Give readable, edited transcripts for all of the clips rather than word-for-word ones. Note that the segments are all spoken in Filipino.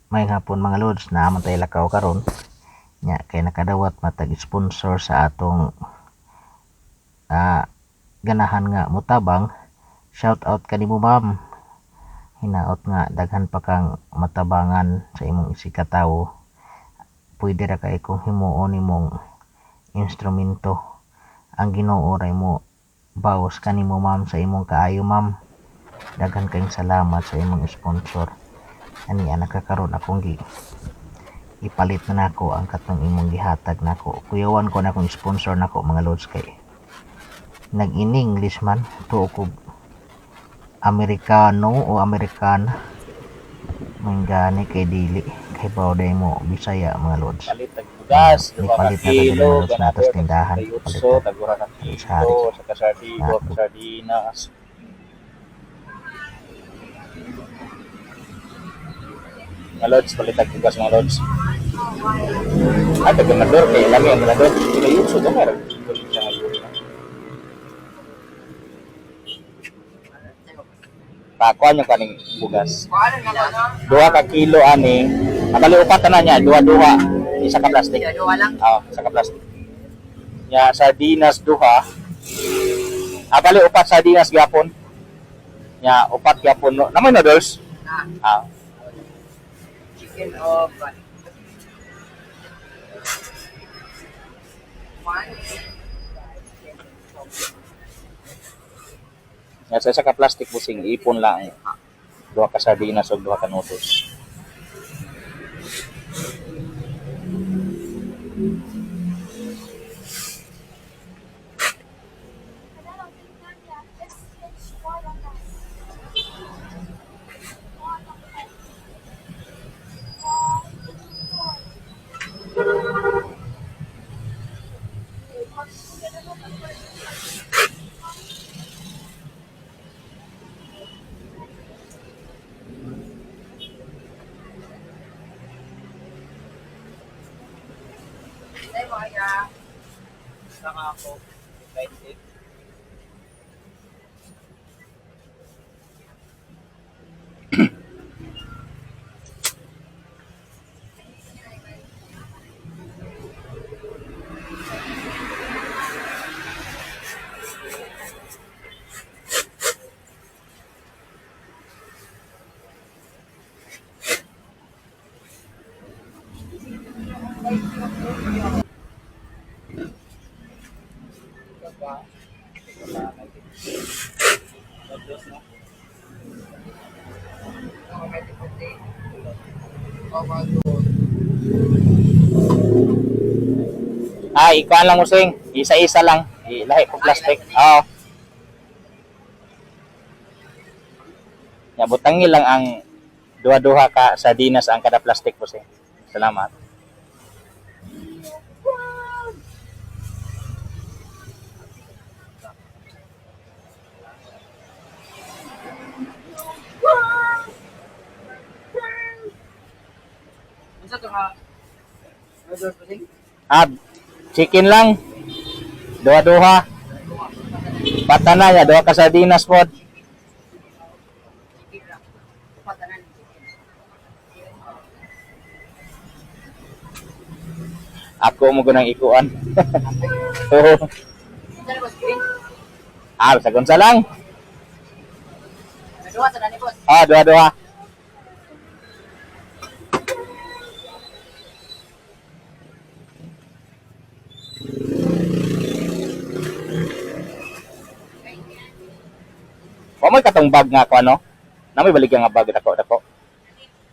may hapon mga lods na aman tayo lakaw karon nya kay nakadawat matag sponsor sa atong ganahan nga mutabang. Shout out kanimo ma'am, hinaot nga daghan pa kang matabangan sa imong isikatawo, pwede ra kay kung himuon imong instrumento. Ang Ginoo ray mo bawas kanimo ma'am sa imong kaayo ma'am. Daghan kayong salamat sa imong sponsor. Ani nakakaroon akong ipalit na nako ang katong imong gihatag nako. Kuyawan ko na akong sponsor nako mga lods kay nag-in-English man tuo ko Amerikano o Amerikana manggani kay dili kay bawday mo Bisaya mga lods. Palit tag bugas, palit na kilo, lods na tas tindahan palit tagura ka kilo, sa kasardigo, sardinas. Mga lods, palit tag bugas mga lods. Ay, taganador kay lami ang ganador. Sila yun, so gamar. Pakuan yung kaning bugas. 2 ka kilo ani. Nakali upat na niya, duha-duha. Isa ka plastic. Duha lang. Isa ka plastic. Ya sardinas duha. Bali upat sardinas gyapon. Ya upat gyapon. Naman noodles. Chicken of Ya sa isa ka plastic busing ipon lang. Duha ka sardinas ug duha ka noodles. Sama ako. Ikuan lang using. Isa-isa lang. Ilahi ko plastic. Oo. Butangi lang ang duha-duha ka sardinas ang kada plastic using. Salamat. Unsa to ha? Chicken lang. Duha-duha. Patana ya, duha ka sardinas pod. Ako mo gunang ikuan. Sagon sa lang. Duha sa nani boss. Duha-duha. May katong bag nga ako ano? Na may baligyan nga bag dako.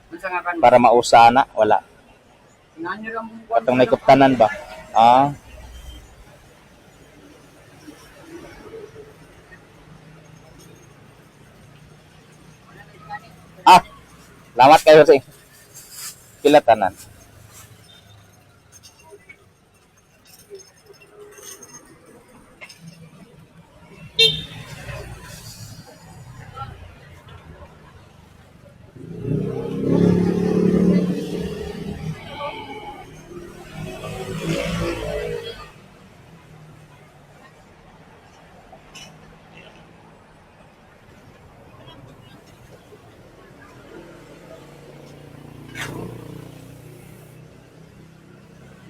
Unsa nga kan? Para mausa na, wala. Nanyo lang Katong naikuptanan ba? Salamat kayo sing. Pila tanan.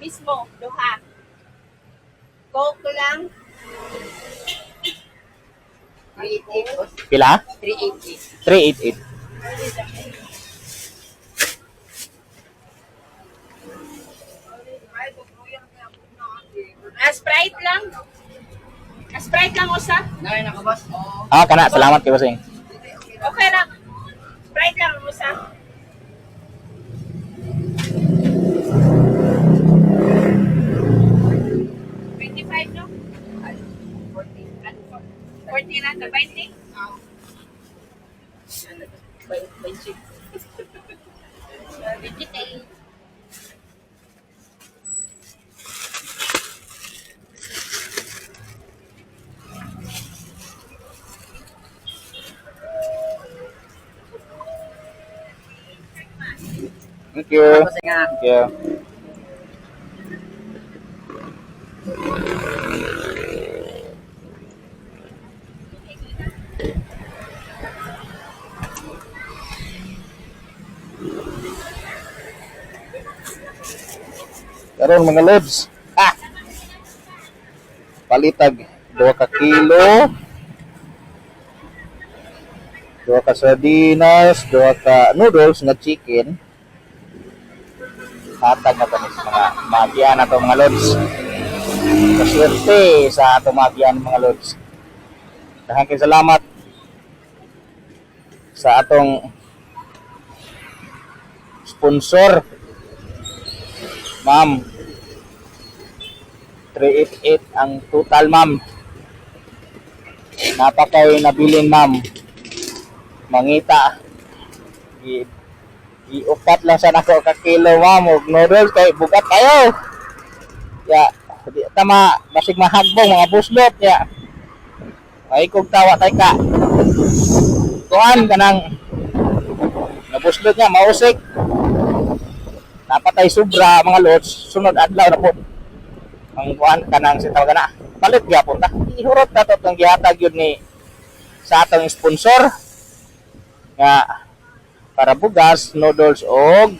mismo, duha. Coke lang. 388 boss. Pila? 388. 388. Sprite lang. Sprite lang usa. Nay na ka boss. Oo. Ah, kana. Salamat kay bossing. Okay lang. Sprite lang usa. $25 no? 40 na, 20? Basic. 20. Thank you. Boss nga. Thank you. Karon mga lods. Palitag 2 ka kilo. 2 ka sardinas, 2 ka noodles nga chicken. Hatag na to sa mga magian na to mga lods. Kaswerte sa ato magian mga lods. Daghang kay salamat sa atong sponsor. Ma'am, 388 ang total ma'am. Napakay nabilin ma'am. Mangita. Iupat lang sa nako ka kilo ma'am og noodles kay bugat kayo. Ya, di tama basig mahagbong mga buslot ya. Ay kog tawa tay ka. Kuan kanang nabuslot niya mausik. Napatay sobra mga lods, sunod adlaw na po. Ang kuan kanang si tawag na. Palit gyapon ta. Ihurot na to tong gihatag yun ni sa atong sponsor nga para bugas, noodles og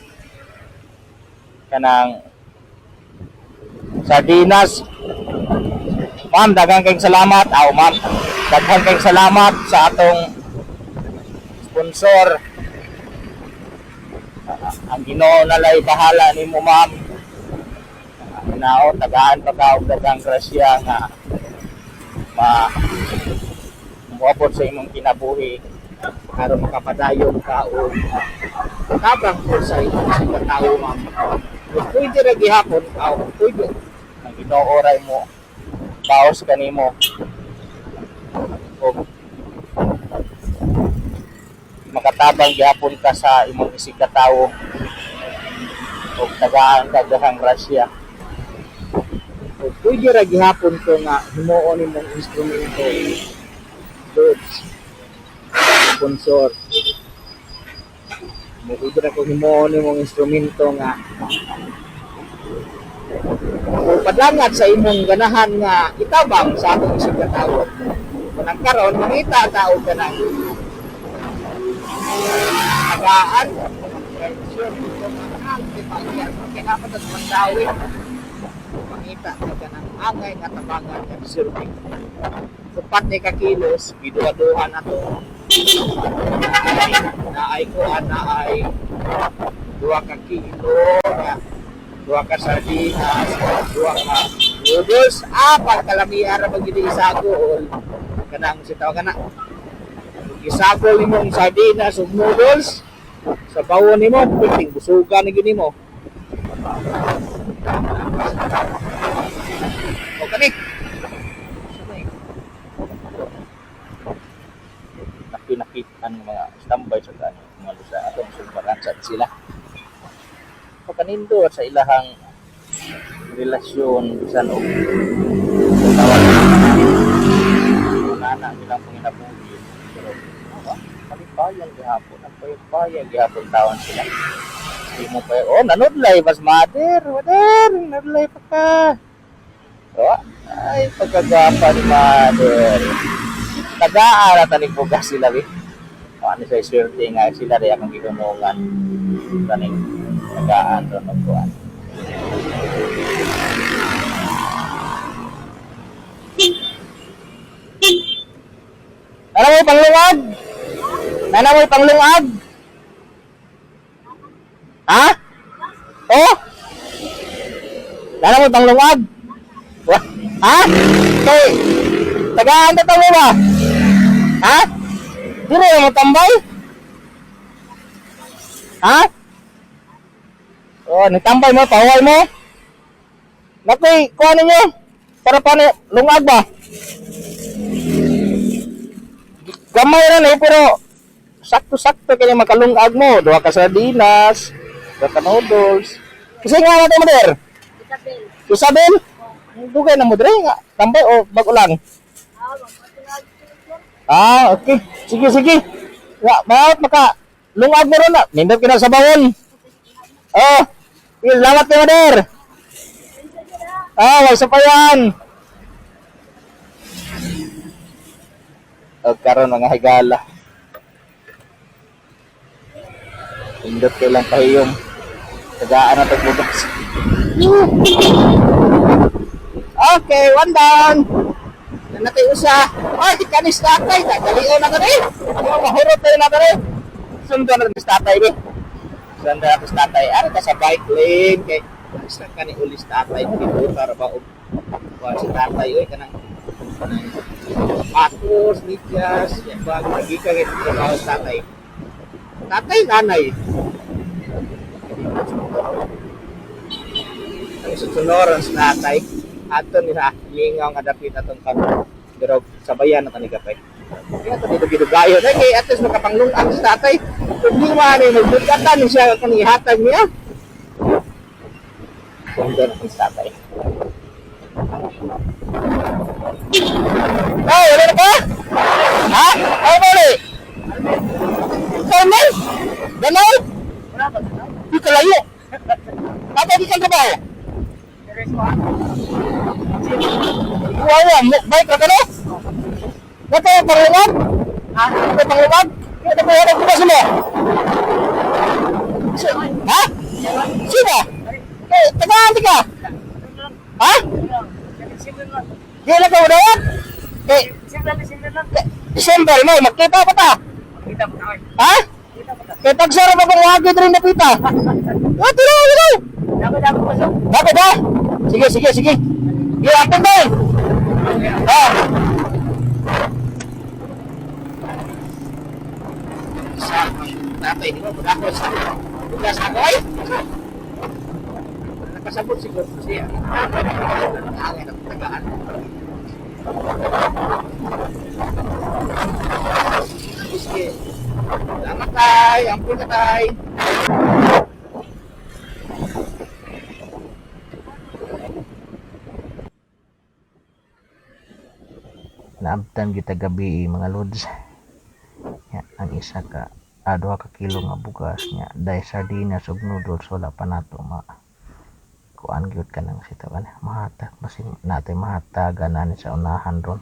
kanang sardinas. Ma'am, daghang kayong salamat. Ma'am, daghang kayong salamat sa atong sponsor. Ang Ginoo nalay bahala nimo ma'am. Nao tagaan pa ka og daghang grasya nga moabot sa imong kinabuhi aron makapadayon ka og tabang po sa imong katao ma'am. Pwede ra gihapon pwede ang Ginoo ray mo baos kanimo og makatabang gihapon ka sa imong isig katawo og tagaan ka daghang grasya. O pwede ra gihapon ko nga himuon imong instrumento goods sponsor. Pwede ra ko himuon imong instrumento nga o padlangat sa imong ganahan nga itabang sa atong isig katawo. Kung karon mangita tao ka na tagaan sure kaya dapat at mandawi makita ka ng angay nga tabangan ng serving kupat ni kakilos giduha-duha na to na ay kuha na ay 2 ka kilo na 2 ka sardinas 2 ka noodles pagkalamihan ra magiging isagol kanang sitaw kana isagol imong sardinas ug noodles sa bawon nimo pwedeng busugan ni gini mo o kani nakitan mga standby sa kanya mga sa atong sulbaran sa sila o kanindo sa ilahang relasyon bisan og tawag nana nilang panginabuhi pero palipayan gihapon ang palipayan gihapon taon sila di mo pa nanudlay mas mother nanudlay pa ka ay pagkagapa ni mother tagaan at tanig bugas sila ano sa swerte nga sila rin akong gitunungan tanig tagaan ron og kuan Ano mo panglungag? Ano mo panglungag? Ha? Oh? Ano mo panglungag? Wah, ha? Okay. Tagaan na mo ba? Ha? Dili mo tambay? Ha? Oh, nagtambay mo, pahuway mo? Nakoy, kuha ninyo? Para pa lungag ba? Gamay rin eh, pero sakto-sakto kaya makalungag mo. Duha ka sardinas, duha ka noodles. Kasi nga natin mo der? Isabel. Isabel? Dugay na mo der nga. Tambay o bagulang? Ah, okay. Sige, sige. Ya, bakit maka lungag mo rin na. Nindot ka na sa bawon. Oh, salamat kayo der. Ah, wala sa pa yan. O karon mga higala. Indot ko lang pahiyom. Tagaan na tagbugas. Okay, one down. Nanatay usa. Ay, ikanis tatay. Dalion na rin. Mahurot tayo na rin. Sundo na rin tatay ni. Sundo na rin tatay. Ano ka sa bike lane. Kay, isa ka ni ulis tatay. Dito para ba si tatay. Uy, kanang patos, nityas, yan ba, magiging ito sa tatay. Tatay, nanay. Ang susunoran sa tatay, ato nila, lingaw nga dapit atong kano. Pero sabayan na tanigapay. Kaya ito dito gidugayon. Ay, kaya at least makapanglungkang sa tatay. Problema na yung magbudkatan siya kanihatag niya. Sundo na sa tatay. Oh, wala na ba? Ha? Ay, mali! Formal? Ganaw? Di ka layo. Apa di kang trabaho? Wawa, baik ka na? Ba't yung panglungag? Ha? Ba't panglungag? Ba't ang panglungag ko mo? Ha? Sino? Eh, taga-anti ka? Ha? Di lang ka udawat? Eh, December mo, magkita pa ta? Ha? Kaya tagsara pa kung wagid rin napita. Ah, tiro! Dapat ba? Sige, sige, sige. Di, atin ba eh? Ha? Sa tatay, di ba? Budakot sa bukas ako eh? Nakasabot siguro siya. Nakangin ang tagaan. Sige. Salamat tay. Ampun na tay. Naabtan kita gabi mga lods. Ya, ang isa ka duha ka kilo nga bugas nya dai sardinas ug noodles wala pa nato kuan gyud ka nang sitawan mahatag basin natay mahatagan na sa unahan ron.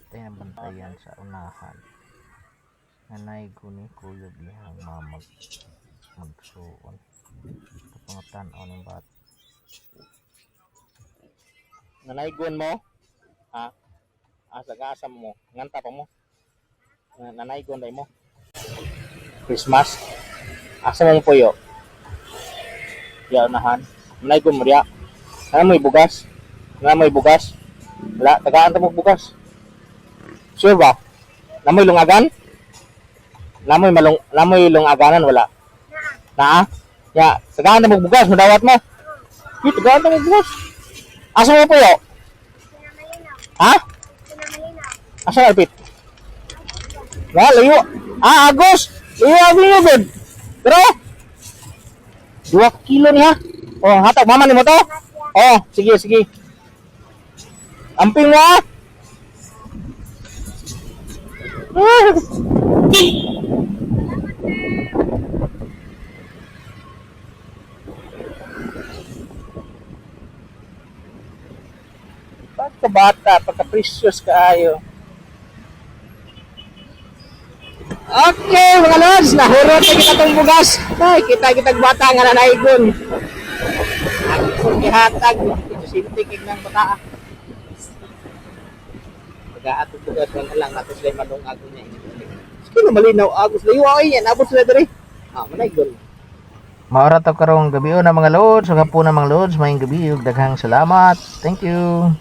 Tayo bantayan sa unahan. Nanay ko ni kuya bihang magsuon. Pangatan-on ng bat. Nanaygon mo? Ha? Asa mo? Nganta pa mo? Nanaygon day mo? Christmas? Asa mo puyo? Ya unahan. Nanaygon mo diya. Ano mo bugas? Ano mo bugas? Wala, tagaan ta mo bugas. Sure ba? Namoy lungagan? Namoy lungaganan wala. Na? Ya, tagaan ta mo bugas, madawat mo. Tagaan ta mo bugas. Asa mo puyo? Ha? Asa alpit? Wala, layo. Ah, Agos! Layo ako nyo, good. Pero, 2 kilo niya. Oh, hatag, mama ni mo to? Oh, sige, sige. Amping mo, ah. Pagkabata, pagka-precious kaayo. Okay, mga lods, nahurot na kita itong bugas. Ay, kita bata nga nanaygon. akong gihatag. Ito sintik ng bata. Pag-aatog ko na lang nato sila manong ako niya. Sige malinaw agos layo ay yan abot sila diri. Manay gol. Maura to karong gabi na mga lods, ug hapon na mga lods, maayong gabi ug daghang salamat. Thank you.